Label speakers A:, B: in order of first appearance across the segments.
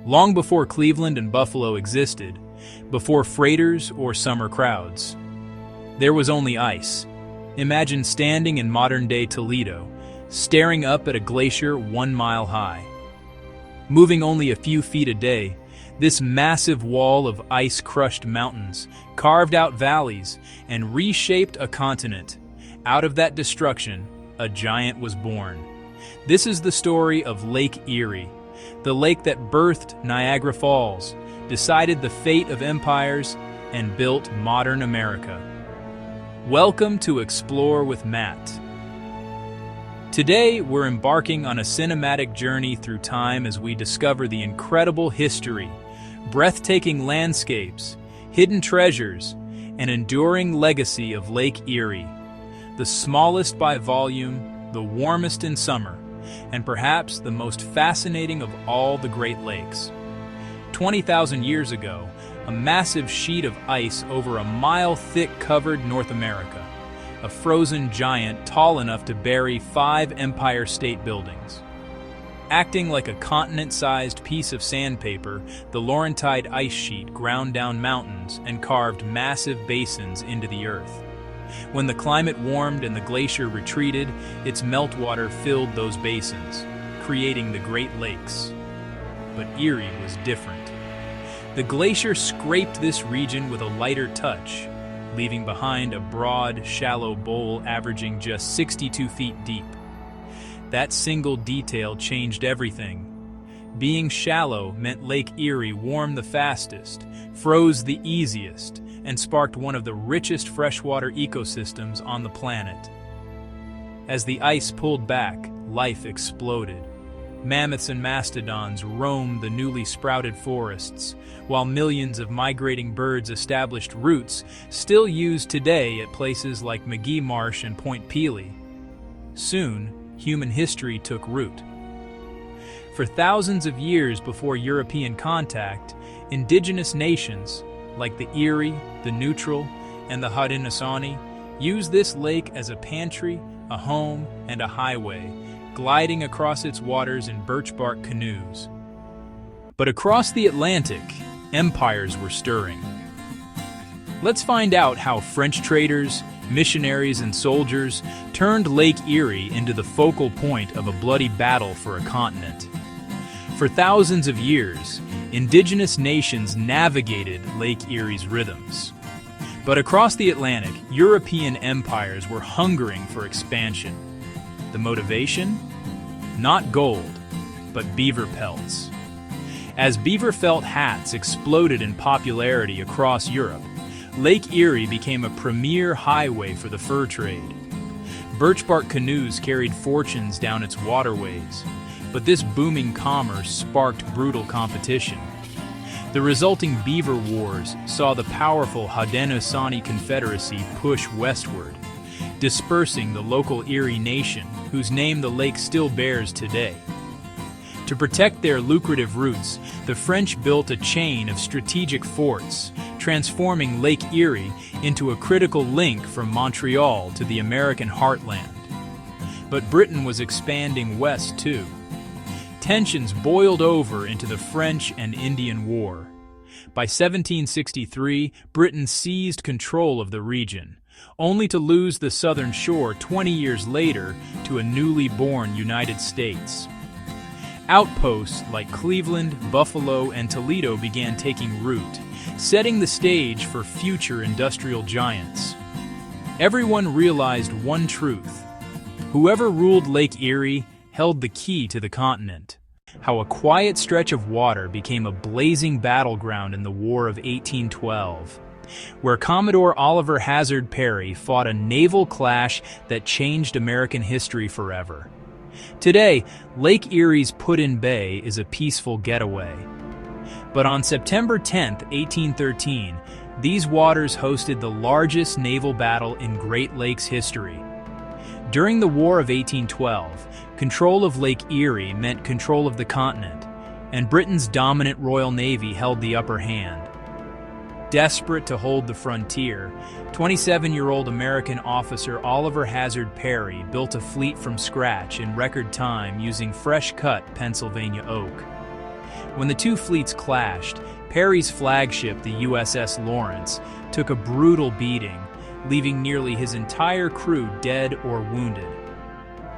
A: long before Cleveland and Buffalo existed, before freighters or summer crowds. There was only ice. Imagine standing in modern-day Toledo, staring up at a glacier 1 mile high. Moving only a few feet a day, this massive wall of ice-crushed mountains carved out valleys and reshaped a continent. Out of that destruction, a giant was born. This is the story of Lake Erie, the lake that birthed Niagara Falls, decided the fate of empires, and built modern America. Welcome to Explore with Matt. Today, we're embarking on a cinematic journey through time as we discover the incredible history, breathtaking landscapes, hidden treasures, and enduring legacy of Lake Erie, the smallest by volume, the warmest in summer, and perhaps the most fascinating of all the Great Lakes. 20,000 years ago, a massive sheet of ice over a mile thick covered North America, a frozen giant tall enough to bury 5 Empire State Buildings. Acting like a continent-sized piece of sandpaper, the Laurentide ice sheet ground down mountains and carved massive basins into the earth. When the climate warmed and the glacier retreated, its meltwater filled those basins, creating the Great Lakes. But Erie was different. The glacier scraped this region with a lighter touch, leaving behind a broad, shallow bowl averaging just 62 feet deep. That single detail changed everything. Being shallow meant Lake Erie warmed the fastest, froze the easiest, and sparked one of the richest freshwater ecosystems on the planet. As the ice pulled back, life exploded. Mammoths and mastodons roamed the newly sprouted forests, while millions of migrating birds established roots still used today at places like Magee, Marsh, and Point Pelee. Soon, human history took root. For thousands of years before European contact, indigenous nations, like the Erie, the Neutral, and the Haudenosaunee, used this lake as a pantry, a home, and a highway, gliding across its waters in birch bark canoes. But across the Atlantic, empires were stirring. Let's find out how French traders, missionaries, and soldiers turned Lake Erie into the focal point of a bloody battle for a continent. For thousands of years, indigenous nations navigated Lake Erie's rhythms. But across the Atlantic, European empires were hungering for expansion. The motivation? Not gold, but beaver pelts. As beaver felt hats exploded in popularity across Europe, Lake Erie became a premier highway for the fur trade. Birch bark canoes carried fortunes down its waterways, but this booming commerce sparked brutal competition. The resulting beaver wars saw the powerful Haudenosaunee Confederacy push westward, dispersing the local Erie Nation, whose name the lake still bears today. To protect their lucrative roots, the French built a chain of strategic forts, transforming Lake Erie into a critical link from Montreal to the American heartland. But Britain was expanding west too. Tensions boiled over into the French and Indian War. By 1763, Britain seized control of the region, only to lose the southern shore 20 years later to a newly born United States. Outposts like Cleveland, Buffalo, and Toledo began taking root, setting the stage for future industrial giants. Everyone realized one truth: whoever ruled Lake Erie held the key to the continent. How a quiet stretch of water became a blazing battleground in the War of 1812, where Commodore Oliver Hazard Perry fought a naval clash that changed American history forever. Today, Lake Erie's Put-in Bay is a peaceful getaway. But on September 10, 1813, these waters hosted the largest naval battle in Great Lakes history. During the War of 1812, control of Lake Erie meant control of the continent, and Britain's dominant Royal Navy held the upper hand. Desperate to hold the frontier, 27-year-old American officer Oliver Hazard Perry built a fleet from scratch in record time using fresh-cut Pennsylvania oak. When the two fleets clashed, Perry's flagship, the USS Lawrence, took a brutal beating, leaving nearly his entire crew dead or wounded.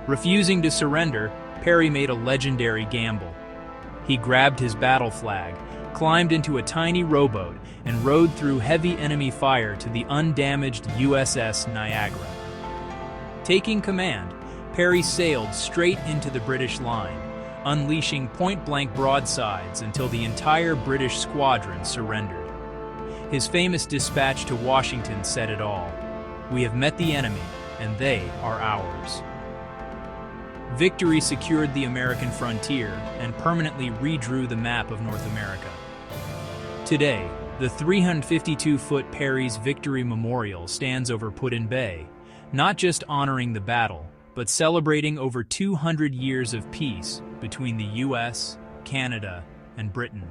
A: Refusing to surrender, Perry made a legendary gamble. He grabbed his battle flag, climbed into a tiny rowboat, and rowed through heavy enemy fire to the undamaged USS Niagara. Taking command, Perry sailed straight into the British line, unleashing point-blank broadsides until the entire British squadron surrendered. His famous dispatch to Washington said it all: "We have met the enemy, and they are ours." Victory secured the American frontier and permanently redrew the map of North America. Today, the 352-foot Perry's Victory Memorial stands over Put-in Bay, not just honoring the battle, but celebrating over 200 years of peace between the US, Canada, and Britain.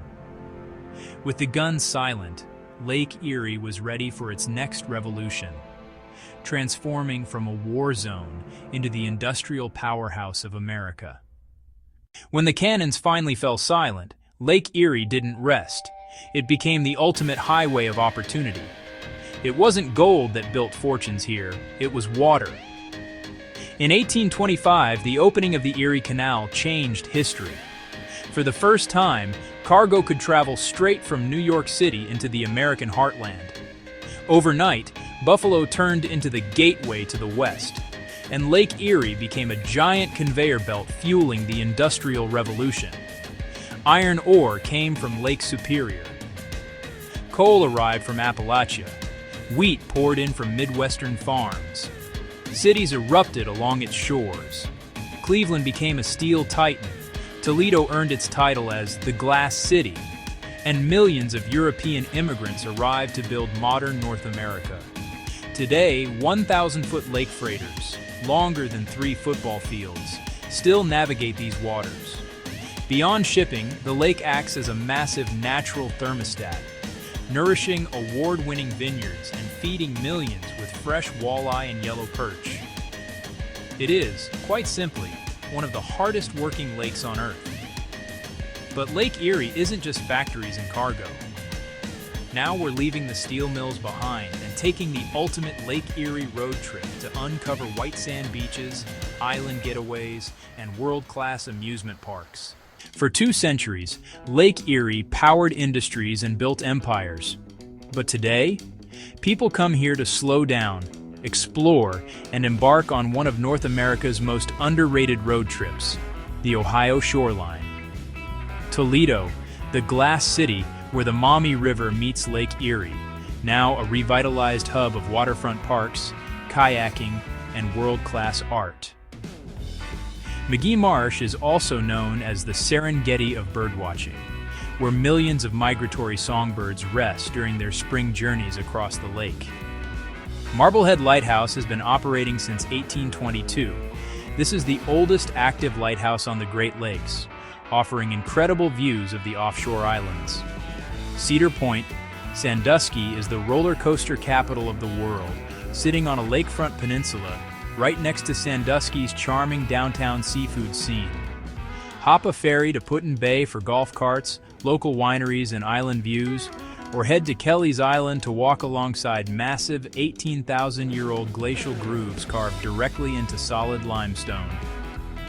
A: With the guns silent, Lake Erie was ready for its next revolution, transforming from a war zone into the industrial powerhouse of America. When the cannons finally fell silent, Lake Erie didn't rest. It became the ultimate highway of opportunity. It wasn't gold that built fortunes here, it was water. In 1825, the opening of the Erie Canal changed history. For the first time, cargo could travel straight from New York City into the American heartland. Overnight, Buffalo turned into the gateway to the west, and Lake Erie became a giant conveyor belt fueling the Industrial Revolution. Iron ore came from Lake Superior. Coal arrived from Appalachia. Wheat poured in from Midwestern farms. Cities erupted along its shores. Cleveland became a steel titan. Toledo earned its title as the Glass City. And millions of European immigrants arrived to build modern North America. Today, 1,000-foot lake freighters, longer than 3 football fields, still navigate these waters. Beyond shipping, the lake acts as a massive natural thermostat, nourishing award-winning vineyards and feeding millions with fresh walleye and yellow perch. It is, quite simply, one of the hardest working lakes on Earth. But Lake Erie isn't just factories and cargo. Now we're leaving the steel mills behind and taking the ultimate Lake Erie road trip to uncover white sand beaches, island getaways, and world-class amusement parks. For 2 centuries, Lake Erie powered industries and built empires. But today, people come here to slow down, explore, and embark on one of North America's most underrated road trips, the Ohio shoreline. Toledo, the Glass City where the Maumee River meets Lake Erie, now a revitalized hub of waterfront parks, kayaking, and world-class art. Magee Marsh is also known as the Serengeti of birdwatching, where millions of migratory songbirds rest during their spring journeys across the lake. Marblehead Lighthouse has been operating since 1822. This is the oldest active lighthouse on the Great Lakes, offering incredible views of the offshore islands. Cedar Point, Sandusky is the roller coaster capital of the world, sitting on a lakefront peninsula right next to Sandusky's charming downtown seafood scene. Hop a ferry to Put-in Bay for golf carts, local wineries, and island views, or head to Kelleys Island to walk alongside massive 18,000-year-old glacial grooves carved directly into solid limestone.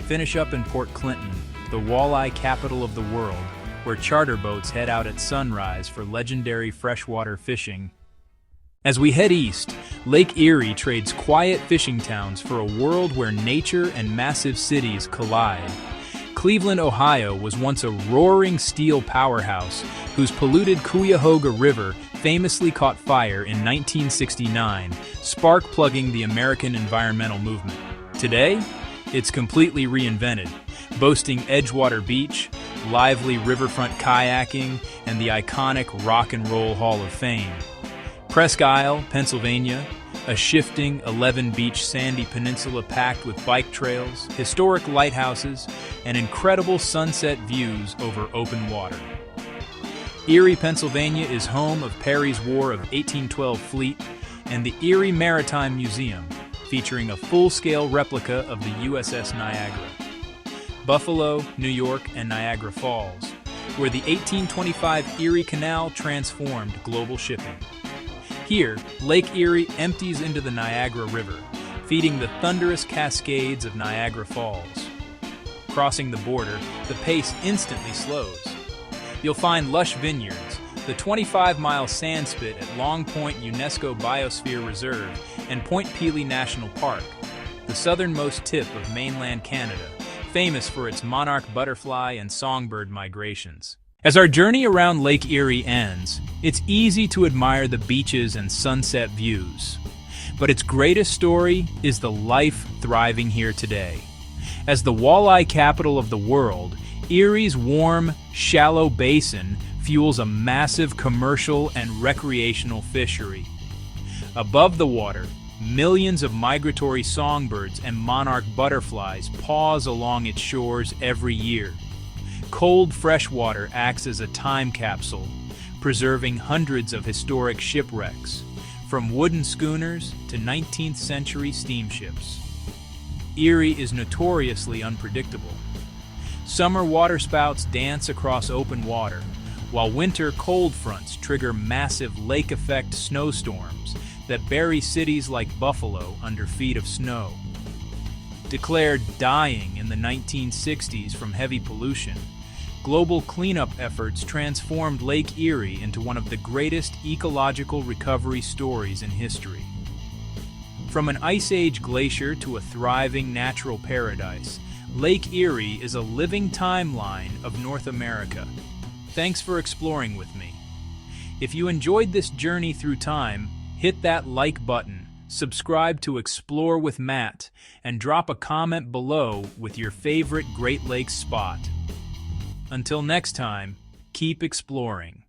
A: Finish up in Port Clinton, the walleye capital of the world, where charter boats head out at sunrise for legendary freshwater fishing. As we head east, Lake Erie trades quiet fishing towns for a world where nature and massive cities collide. Cleveland, Ohio was once a roaring steel powerhouse whose polluted Cuyahoga River famously caught fire in 1969, spark-plugging the American environmental movement. Today, it's completely reinvented, boasting Edgewater Beach, lively riverfront kayaking, and the iconic Rock and Roll Hall of Fame. Presque, Pennsylvania, a shifting 11-beach sandy peninsula packed with bike trails, historic lighthouses, and incredible sunset views over open water. Erie, Pennsylvania is home of Perry's War of 1812 fleet and the Erie Maritime Museum, featuring a full-scale replica of the USS Niagara. Buffalo, New York, and Niagara Falls, where the 1825 Erie Canal transformed global shipping. Here, Lake Erie empties into the Niagara River, feeding the thunderous cascades of Niagara Falls. Crossing the border, the pace instantly slows. You'll find lush vineyards, the 25-mile sandspit at Long Point UNESCO Biosphere Reserve and Point Pelee National Park, the southernmost tip of mainland Canada, famous for its monarch butterfly and songbird migrations. As our journey around Lake Erie ends, it's easy to admire the beaches and sunset views. But its greatest story is the life thriving here today. As the walleye capital of the world, Erie's warm, shallow basin fuels a massive commercial and recreational fishery. Above the water, millions of migratory songbirds and monarch butterflies pause along its shores every year. Cold freshwater acts as a time capsule, preserving hundreds of historic shipwrecks, from wooden schooners to 19th century steamships. Erie is notoriously unpredictable. Summer waterspouts dance across open water, while winter cold fronts trigger massive lake-effect snowstorms that bury cities like Buffalo under feet of snow. Declared dying in the 1960s from heavy pollution, global cleanup efforts transformed Lake Erie into one of the greatest ecological recovery stories in history. From an Ice Age glacier to a thriving natural paradise, Lake Erie is a living timeline of North America. Thanks for exploring with me. If you enjoyed this journey through time, hit that like button, subscribe to Explore with Matt, and drop a comment below with your favorite Great Lakes spot. Until next time, keep exploring.